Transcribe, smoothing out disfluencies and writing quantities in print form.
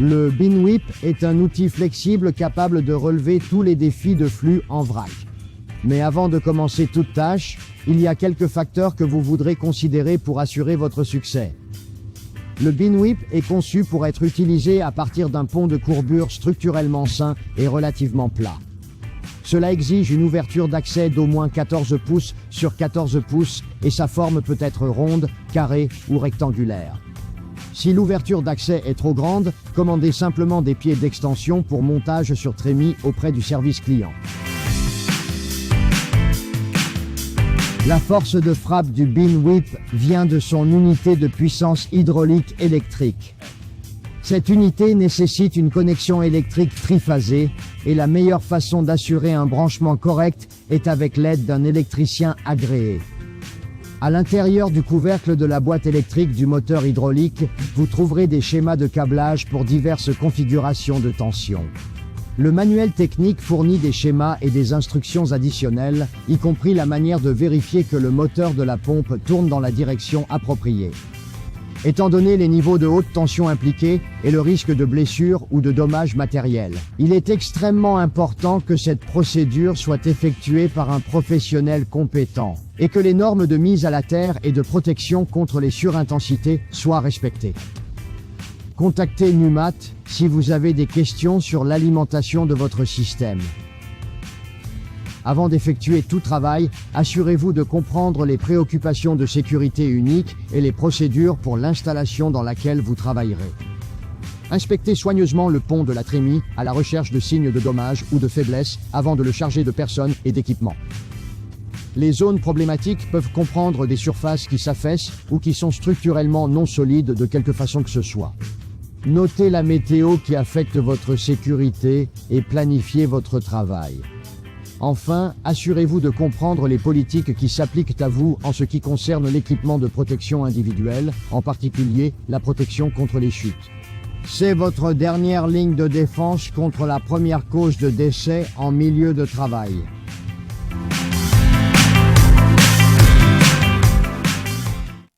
Le BinWhip est un outil flexible capable de relever tous les défis de flux en vrac. Mais avant de commencer toute tâche, il y a quelques facteurs que vous voudrez considérer pour assurer votre succès. Le BinWhip est conçu pour être utilisé à partir d'un pont de courbure structurellement sain et relativement plat. Cela exige une ouverture d'accès d'au moins 14 pouces sur 14 pouces et sa forme peut être ronde, carrée ou rectangulaire. Si l'ouverture d'accès est trop grande, commandez simplement des pieds d'extension pour montage sur trémie auprès du service client. La force de frappe du BinWhip vient de son unité de puissance hydraulique électrique. Cette unité nécessite une connexion électrique triphasée et la meilleure façon d'assurer un branchement correct est avec l'aide d'un électricien agréé. À l'intérieur du couvercle de la boîte électrique du moteur hydraulique, vous trouverez des schémas de câblage pour diverses configurations de tension. Le manuel technique fournit des schémas et des instructions additionnelles, y compris la manière de vérifier que le moteur de la pompe tourne dans la direction appropriée. Étant donné les niveaux de haute tension impliqués et le risque de blessure ou de dommages matériels, il est extrêmement important que cette procédure soit effectuée par un professionnel compétent et que les normes de mise à la terre et de protection contre les surintensités soient respectées. Contactez Numat si vous avez des questions sur l'alimentation de votre système. Avant d'effectuer tout travail, assurez-vous de comprendre les préoccupations de sécurité uniques et les procédures pour l'installation dans laquelle vous travaillerez. Inspectez soigneusement le pont de la trémie à la recherche de signes de dommages ou de faiblesse avant de le charger de personnes et d'équipements. Les zones problématiques peuvent comprendre des surfaces qui s'affaissent ou qui sont structurellement non solides de quelque façon que ce soit. Notez la météo qui affecte votre sécurité et planifiez votre travail. Enfin, assurez-vous de comprendre les politiques qui s'appliquent à vous en ce qui concerne l'équipement de protection individuelle, en particulier la protection contre les chutes. C'est votre dernière ligne de défense contre la première cause de décès en milieu de travail.